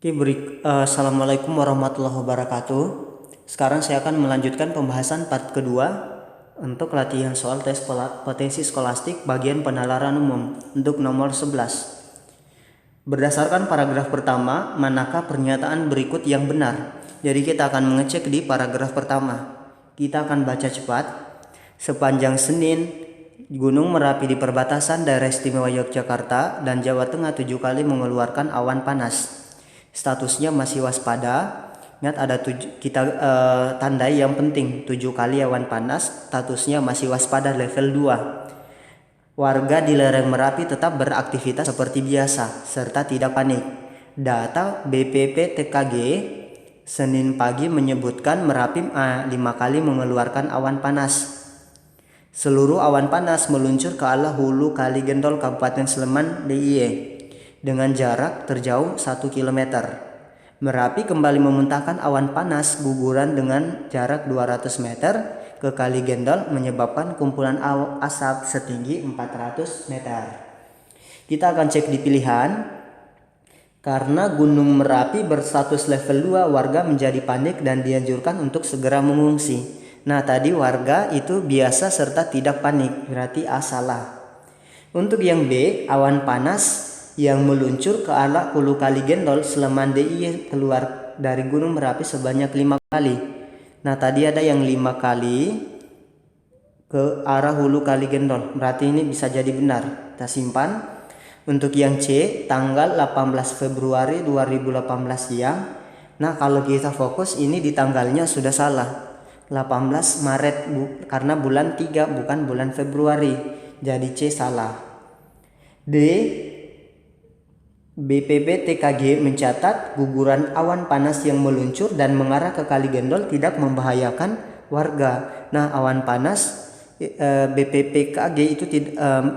Assalamualaikum warahmatullahi wabarakatuh. Sekarang saya akan melanjutkan pembahasan part kedua untuk latihan soal tes potensi skolastik bagian penalaran umum untuk nomor 11. Berdasarkan paragraf pertama, manakah pernyataan berikut yang benar? Jadi kita akan mengecek di paragraf pertama. Kita akan baca cepat. Sepanjang Senin, Gunung Merapi di perbatasan daerah istimewa Yogyakarta dan Jawa Tengah 7 kali mengeluarkan awan panas. Statusnya masih waspada. Ingat ada tandai yang penting, 7 kali awan panas, statusnya masih waspada level 2. Warga di lereng Merapi tetap beraktivitas seperti biasa serta tidak panik. Data BPPTKG Senin pagi menyebutkan Merapi 5 kali mengeluarkan awan panas. Seluruh awan panas meluncur ke arah Hulu Kali Gendol Kabupaten Sleman DIY dengan jarak terjauh 1 km. Merapi kembali memuntahkan awan panas guguran dengan jarak 200 meter ke Kali Gendol menyebabkan kumpulan asap setinggi 400 meter. Kita akan cek di pilihan. Karena Gunung Merapi berstatus level 2, warga menjadi panik dan dianjurkan untuk segera mengungsi. Nah, tadi warga itu biasa serta tidak panik, berarti A salah. Untuk yang B, awan panas yang meluncur ke arah Hulu Kali Gendol Sleman DIY keluar dari Gunung Merapi sebanyak 5 kali. Nah, tadi ada yang 5 kali ke arah Hulu Kali Gendol, berarti ini bisa jadi benar. Kita simpan. Untuk yang C, tanggal 18 Februari 2018 siang. Nah, kalau kita fokus ini di tanggalnya sudah salah. 18 Maret karena bulan 3 bukan bulan Februari. Jadi C salah. D, BPPTKG mencatat guguran awan panas yang meluncur dan mengarah ke Kali Gendol tidak membahayakan warga. Nah, awan panas BPPTKG itu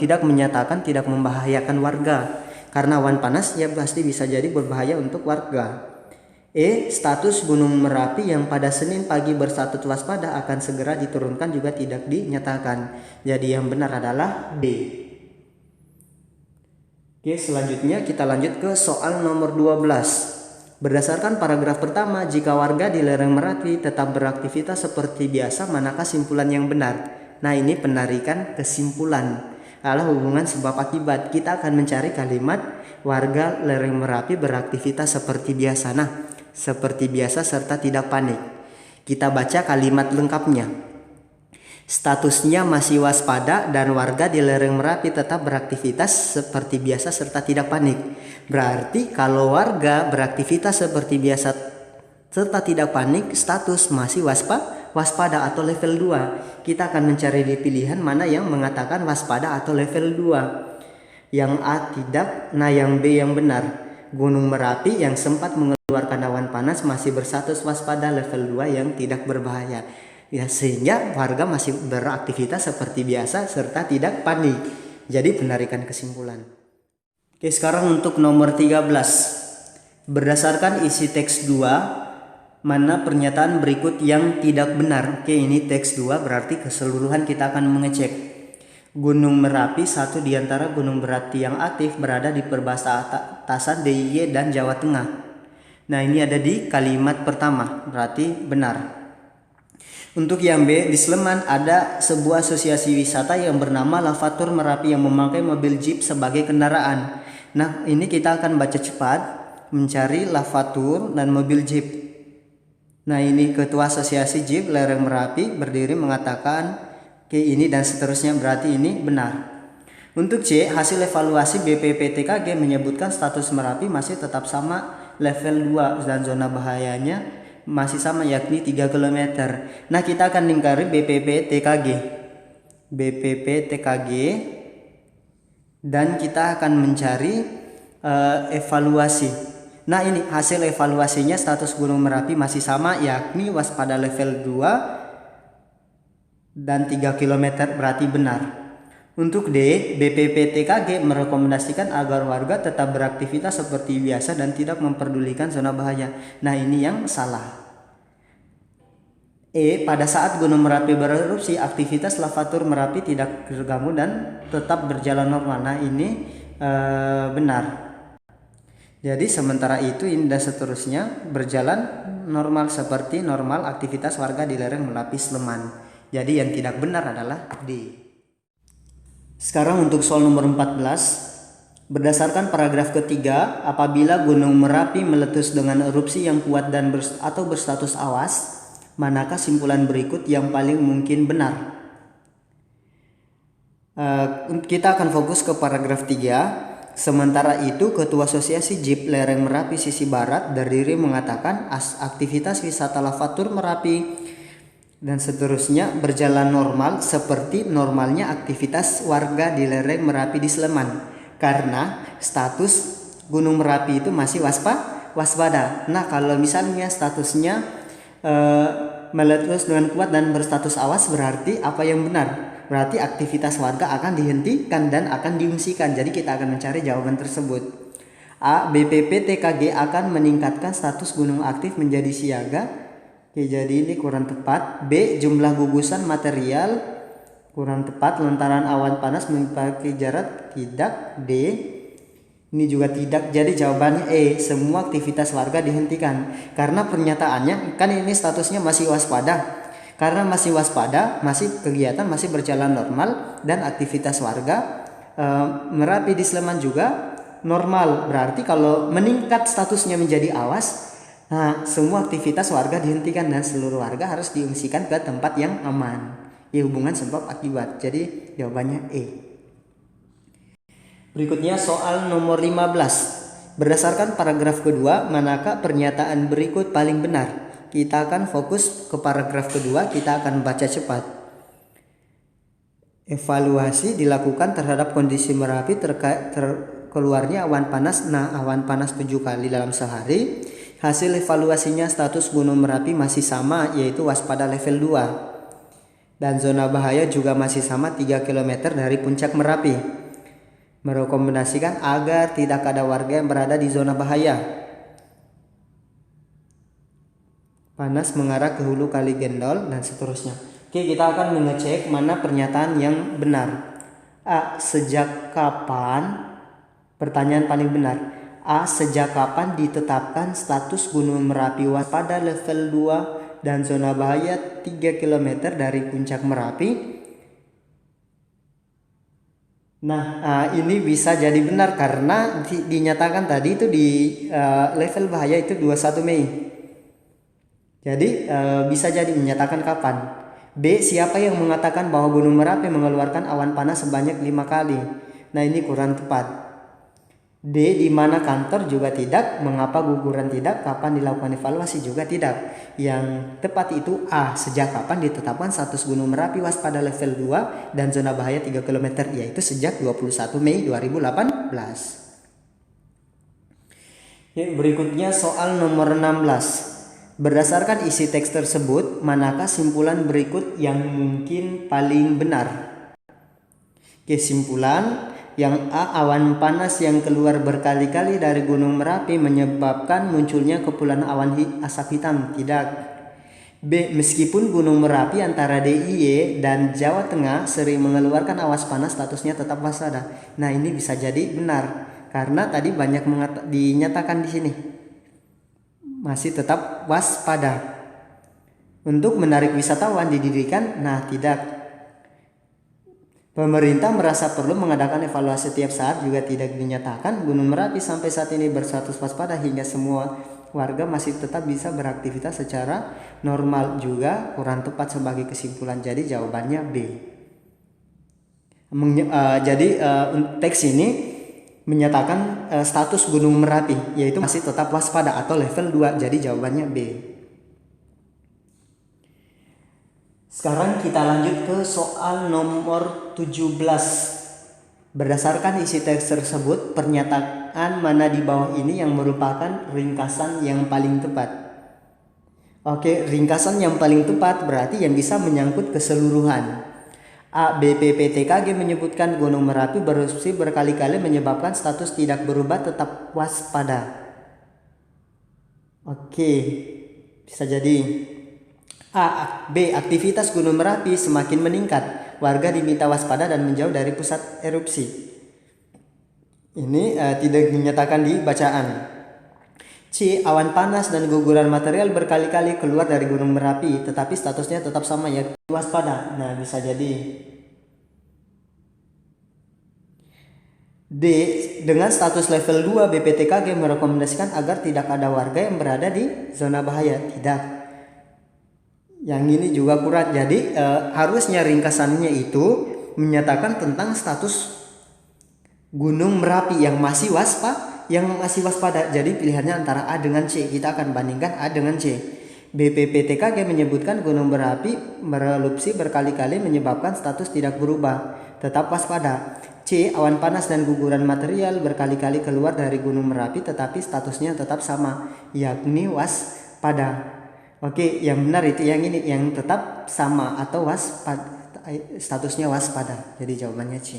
tidak menyatakan tidak membahayakan warga. Karena awan panas ya pasti bisa jadi berbahaya untuk warga. E, status Gunung Merapi yang pada Senin pagi berstatus waspada akan segera diturunkan juga tidak dinyatakan. Jadi yang benar adalah B. Oke, selanjutnya kita lanjut ke soal nomor 12. Berdasarkan paragraf pertama, jika warga di lereng Merapi tetap beraktivitas seperti biasa, manakah simpulan yang benar? Nah, ini penarikan kesimpulan. Adalah hubungan sebab akibat. Kita akan mencari kalimat warga lereng Merapi beraktivitas seperti biasa. Nah, seperti biasa serta tidak panik. Kita baca kalimat lengkapnya. Statusnya masih waspada dan warga di lereng Merapi tetap beraktivitas seperti biasa serta tidak panik. Berarti kalau warga beraktivitas seperti biasa serta tidak panik, status masih waspada atau level 2. Kita akan mencari di pilihan mana yang mengatakan waspada atau level 2. Yang A tidak, nah yang B yang benar. Gunung Merapi yang sempat mengeluarkan awan panas masih berstatus waspada level 2 yang tidak berbahaya. Ya, sehingga warga masih beraktivitas seperti biasa serta tidak panik. Jadi penarikan kesimpulan. Oke, sekarang untuk nomor 13. Berdasarkan isi teks 2, mana pernyataan berikut yang tidak benar? Oke, ini teks 2 berarti keseluruhan kita akan mengecek. Gunung Merapi satu di antara gunung berapi yang aktif berada di perbatasan DIY dan Jawa Tengah. Nah, ini ada di kalimat pertama, berarti benar. Untuk yang B, di Sleman ada sebuah asosiasi wisata yang bernama Lavatur Merapi yang memakai mobil jeep sebagai kendaraan. Nah, ini kita akan baca cepat, mencari Lavatur dan mobil jeep. Nah, ini ketua asosiasi jeep lereng Merapi berdiri mengatakan oke ini dan seterusnya, berarti ini benar. Untuk C, hasil evaluasi BPPTKG menyebutkan status Merapi masih tetap sama level 2 dan zona bahayanya masih sama yakni 3 km. Nah, kita akan lingkari BPPTKG dan kita akan mencari evaluasi. Nah, ini hasil evaluasinya status Gunung Merapi masih sama yakni waspada level 2 dan 3 km, berarti benar. Untuk D, BPPTKG merekomendasikan agar warga tetap beraktivitas seperti biasa dan tidak memperdulikan zona bahaya. Nah, ini yang salah. E, pada saat Gunung Merapi bererupsi, aktivitas Lavatur Merapi tidak terganggu dan tetap berjalan normal. Nah, ini benar. Jadi sementara itu dan seterusnya berjalan normal seperti normal aktivitas warga di lereng Merapi Sleman. Jadi yang tidak benar adalah D. Sekarang untuk soal nomor 14. Berdasarkan paragraf ketiga, apabila Gunung Merapi meletus dengan erupsi yang kuat dan atau berstatus awas, manakah simpulan berikut yang paling mungkin benar? Kita akan fokus ke paragraf 3. Sementara itu, Ketua Asosiasi Jeep Lereng Merapi Sisi Barat Dardiri mengatakan aktivitas wisata lavatur Merapi dan seterusnya berjalan normal seperti normalnya aktivitas warga di lereng Merapi di Sleman karena status Gunung Merapi itu masih waspada. Nah, kalau misalnya statusnya meletus dengan kuat dan berstatus awas, berarti apa yang benar? Berarti aktivitas warga akan dihentikan dan akan diungsikan. Jadi kita akan mencari jawaban tersebut. A. BPPTKG akan meningkatkan status gunung aktif menjadi siaga. Oke, jadi ini kurang tepat. B. Jumlah gugusan material kurang tepat lantaran awan panas mengimpaki jarak. Tidak. D. Ini juga tidak. Jadi jawabannya E. Semua aktivitas warga dihentikan. Karena pernyataannya kan ini statusnya masih waspada. Karena masih waspada, kegiatan masih berjalan normal dan aktivitas warga Merapi di Sleman juga normal. Berarti kalau meningkat statusnya menjadi awas, nah semua aktivitas warga dihentikan dan seluruh warga harus diungsikan ke tempat yang aman. Ya, hubungan sebab akibat. Jadi jawabannya E. Berikutnya soal nomor 15. Berdasarkan paragraf kedua, manakah pernyataan berikut paling benar? Kita akan fokus ke paragraf kedua, kita akan baca cepat. Evaluasi dilakukan terhadap kondisi Merapi terkait keluarnya awan panas. Nah, awan panas 7 kali dalam sehari. Hasil evaluasinya status Gunung Merapi masih sama, yaitu waspada level 2. Dan zona bahaya juga masih sama 3 km dari puncak Merapi. Merekomendasikan agar tidak ada warga yang berada di zona bahaya. Panas mengarah ke hulu Kali Gendol dan seterusnya. Oke, kita akan mengecek mana pernyataan yang benar. A. Sejak kapan? Pertanyaan paling benar. A. Sejak kapan ditetapkan status Gunung Merapi waspada level 2 dan zona bahaya 3 km dari puncak Merapi? Nah, ini bisa jadi benar karena dinyatakan tadi itu di level bahaya itu 21 Mei. Jadi bisa jadi menyatakan kapan. B. Siapa yang mengatakan bahwa Gunung Merapi mengeluarkan awan panas sebanyak 5 kali? Nah, ini kurang tepat. D. Di mana kantor juga tidak. Mengapa guguran tidak? Kapan dilakukan evaluasi juga tidak. Yang tepat itu A. Sejak kapan ditetapkan status Gunung Merapi waspada level 2 dan zona bahaya 3 km, yaitu sejak 21 Mei 2018. Berikutnya soal nomor 16. Berdasarkan isi teks tersebut, manakah simpulan berikut yang mungkin paling benar? Kesimpulan yang A. Awan panas yang keluar berkali-kali dari Gunung Merapi menyebabkan munculnya kepulan awan asap hitam. Tidak. B. Meskipun Gunung Merapi antara DIY dan Jawa Tengah sering mengeluarkan awas panas, statusnya tetap waspada. Nah, ini bisa jadi benar karena tadi banyak dinyatakan di sini masih tetap waspada. Untuk menarik wisatawan didirikan, nah tidak. Pemerintah merasa perlu mengadakan evaluasi setiap saat juga tidak dinyatakan. Gunung Merapi sampai saat ini berstatus waspada hingga semua warga masih tetap bisa beraktivitas secara normal juga kurang tepat sebagai kesimpulan. Jadi jawabannya B. Teks ini menyatakan status Gunung Merapi yaitu masih tetap waspada atau level 2. Jadi jawabannya B. Sekarang kita lanjut ke soal nomor 17. Berdasarkan isi teks tersebut, pernyataan mana di bawah ini yang merupakan ringkasan yang paling tepat? Oke, ringkasan yang paling tepat berarti yang bisa menyangkut keseluruhan. A. BPPTKG menyebutkan Gunung Merapi bererupsi berkali-kali menyebabkan status tidak berubah tetap waspada. Oke, bisa jadi. A. B. Aktivitas Gunung Merapi semakin meningkat. Warga diminta waspada dan menjauh dari pusat erupsi. Ini tidak dinyatakan di bacaan. C. Awan panas dan guguran material berkali-kali keluar dari Gunung Merapi, tetapi statusnya tetap sama, yaitu waspada. Nah, bisa jadi. D. Dengan status level 2, BPTKG merekomendasikan agar tidak ada warga yang berada di zona bahaya. Tidak. Yang ini juga kurang. Jadi harusnya ringkasannya itu menyatakan tentang status Gunung Merapi yang masih waspada. Jadi pilihannya antara A dengan C. Kita akan bandingkan A dengan C. BPPTKG menyebutkan Gunung Merapi bererupsi berkali-kali menyebabkan status tidak berubah, tetap waspada. C. Awan panas dan guguran material berkali-kali keluar dari Gunung Merapi tetapi statusnya tetap sama, yakni waspada. Oke, yang benar itu yang ini, yang tetap sama atau statusnya waspada. Jadi jawabannya C.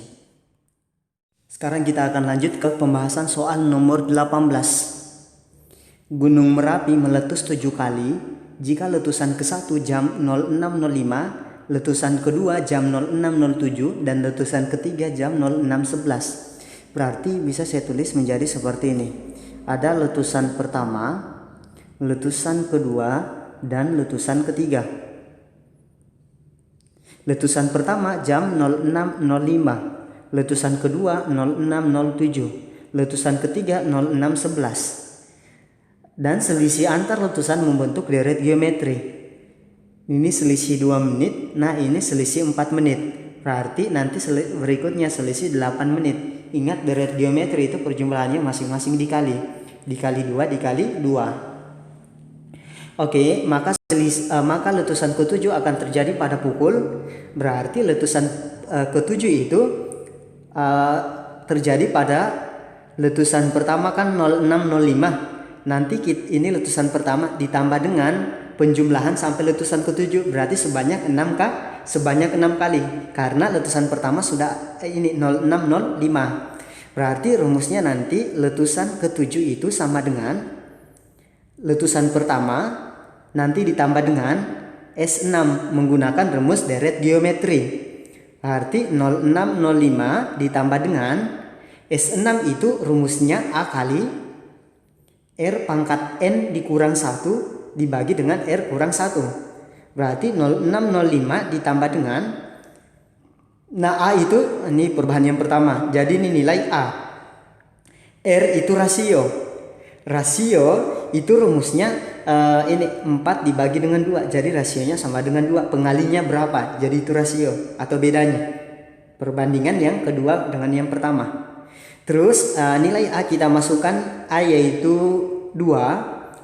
Sekarang kita akan lanjut ke pembahasan soal nomor 18. Gunung Merapi meletus 7 kali jika letusan ke-1 jam 06.05, letusan kedua jam 06.07, dan letusan ketiga jam 06.11. Berarti bisa saya tulis menjadi seperti ini. Ada letusan pertama, letusan kedua, dan letusan ketiga. Letusan pertama jam 06.05. Letusan kedua 06.07, letusan ketiga 06.11. Dan selisih antar letusan membentuk deret geometri. Ini selisih 2 menit, nah ini selisih 4 menit. Berarti nanti berikutnya selisih 8 menit. Ingat deret geometri itu perjumlahannya masing-masing dikali 2 dikali 2. Oke, maka letusan ke-7 akan terjadi pada pukul, berarti letusan ke-7 itu terjadi pada letusan pertama kan 06.05. Nanti ini letusan pertama ditambah dengan penjumlahan sampai letusan ke-7, berarti sebanyak 6 kali karena letusan pertama sudah ini 06.05. Berarti rumusnya nanti letusan ke-7 itu sama dengan letusan pertama nanti ditambah dengan S6 menggunakan rumus deret geometri. Berarti 06.05 ditambah dengan S6 itu rumusnya A kali R pangkat N dikurang 1 dibagi dengan R kurang 1. Berarti 06.05 ditambah dengan, nah A itu ini perubahan yang pertama. Jadi ini nilai A. R itu rasio. Rasio itu rumusnya ini 4 dibagi dengan 2. Jadi rasionya sama dengan 2. Pengalinya berapa? Jadi itu rasio atau bedanya. Perbandingan yang kedua dengan yang pertama. Terus nilai A kita masukkan, A yaitu 2.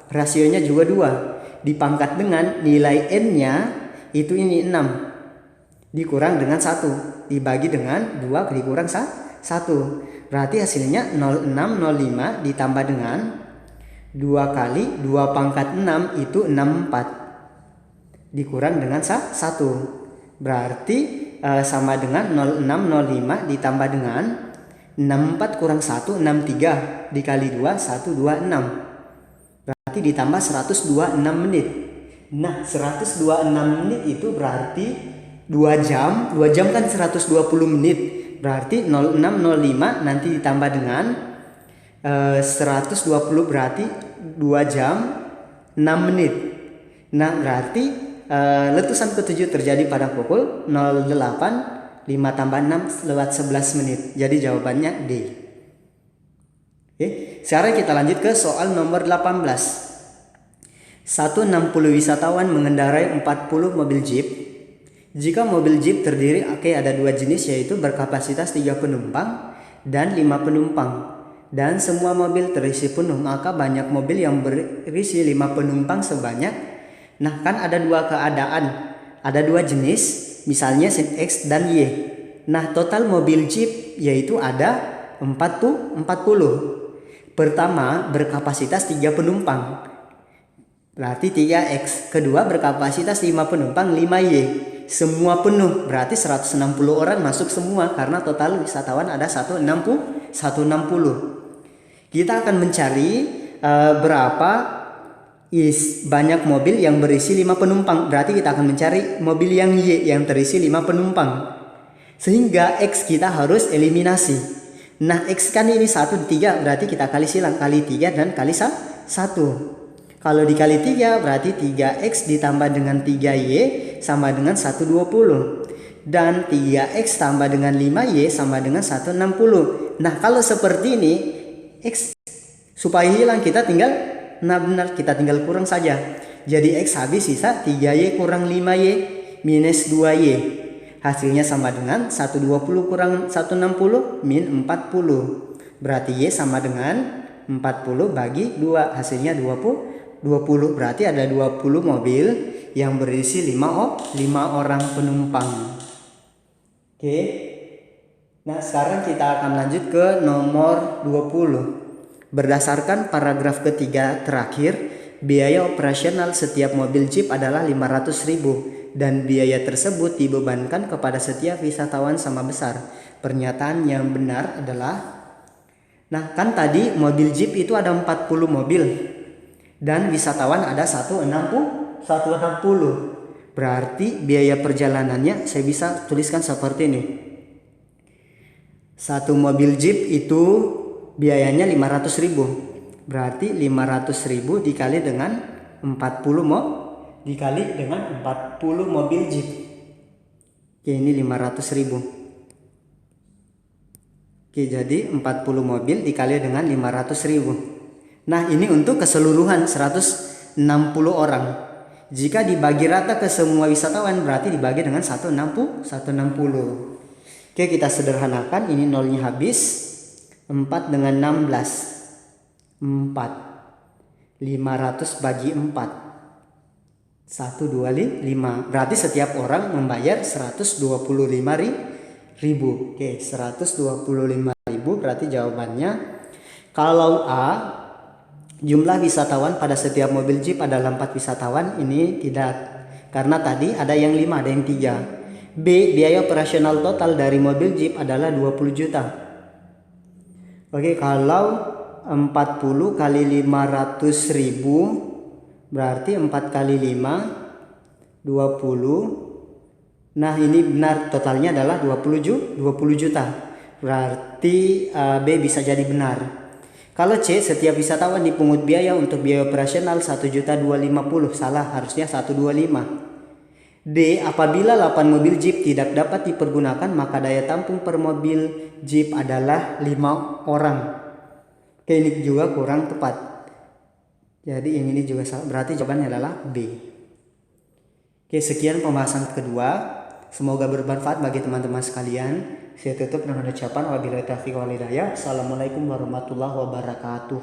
Rasionya juga 2. Dipangkat dengan nilai N-nya itu ini 6. Dikurang dengan 1. Dibagi dengan 2 dikurang 1. Berarti hasilnya 06.05 ditambah dengan 2 kali 2 pangkat 6 itu 64 dikurang dengan 1. Berarti sama dengan 06.05 ditambah dengan 64 kurang 1 63 dikali 2 126. Berarti ditambah 126 menit. Nah 126 menit itu berarti 2 jam. 2 jam kan 120 menit. Berarti 06.05 nanti ditambah dengan 120 berarti 2 jam 6 menit. Nah berarti letusan ke-7 terjadi pada pukul 08.5 tambah 6 lewat 11 menit. Jadi jawabannya D. Oke, sekarang kita lanjut ke soal nomor 18. 160 wisatawan mengendarai 40 mobil jeep. Jika mobil jeep terdiri ada 2 jenis, yaitu berkapasitas 3 penumpang dan 5 penumpang, dan semua mobil terisi penuh, maka banyak mobil yang berisi 5 penumpang sebanyak. Nah kan ada 2 keadaan, ada 2 jenis, misalnya X dan Y. Nah total mobil jeep yaitu ada 40. Pertama berkapasitas 3 penumpang, berarti 3X. Kedua berkapasitas 5 penumpang, 5Y. Semua penuh, berarti 160 orang masuk semua karena total wisatawan ada 160. Kita akan mencari berapa banyak mobil yang berisi 5 penumpang. Berarti kita akan mencari mobil yang Y yang terisi 5 penumpang. Sehingga X kita harus eliminasi. Nah, X kan ini 1, 3, berarti kita kali silang. Kali 3 dan kali 1. Kalau dikali 3 berarti 3X ditambah dengan 3Y sama dengan 120. Dan 3X tambah dengan 5Y sama dengan 160. Nah, kalau seperti ini, X supaya hilang kita tinggal, benar kita tinggal kurang saja. Jadi X habis sisa 3Y kurang 5Y minus 2Y. Hasilnya sama dengan 120 kurang 160 min 40. Berarti Y sama dengan 40 bagi 2. Hasilnya 20. Berarti ada 20 mobil yang berisi 5 orang penumpang. Oke. Nah, sekarang kita akan lanjut ke nomor 20. Berdasarkan paragraf ketiga terakhir, biaya operasional setiap mobil Jeep adalah 500.000 dan biaya tersebut dibebankan kepada setiap wisatawan sama besar. Pernyataan yang benar adalah, nah kan tadi mobil Jeep itu ada 40 mobil dan wisatawan ada 160. Berarti biaya perjalanannya saya bisa tuliskan seperti ini. Satu mobil Jeep itu biayanya 500.000. Berarti 500.000 dikali dengan 40 dikali dengan 40 mobil Jeep. Oke, ini 500.000. Oke, jadi 40 mobil dikali dengan 500.000. Nah, ini untuk keseluruhan 160 orang. Jika dibagi rata ke semua wisatawan berarti dibagi dengan 160. Oke, kita sederhanakan, ini nolnya habis. 4 dengan 16. 4. 500 bagi 4. 125. Berarti setiap orang membayar 125.000. Oke, 125.000 berarti jawabannya. Kalau A, jumlah wisatawan pada setiap mobil Jeep adalah 4 wisatawan, ini tidak. Karena tadi ada yang 5, ada yang 3. B, biaya operasional total dari mobil Jeep adalah 20 juta. Oke, kalau 40 kali 500.000 berarti 4 kali 5 20. Nah, ini benar, totalnya adalah 20 juta. Berarti B bisa jadi benar. Kalau C, setiap wisatawan dipungut biaya untuk biaya operasional 1.250.000. Salah, harusnya 125. D, apabila 8 mobil Jeep tidak dapat dipergunakan maka daya tampung per mobil Jeep adalah 5 orang. Oke, ini juga kurang tepat. Jadi yang ini juga salah, berarti jawabannya adalah B. Oke, sekian pembahasan kedua. Semoga bermanfaat bagi teman-teman sekalian. Saya tutup dengan ucapan wabillahi taufiq wal hidayah. Assalamualaikum warahmatullahi wabarakatuh.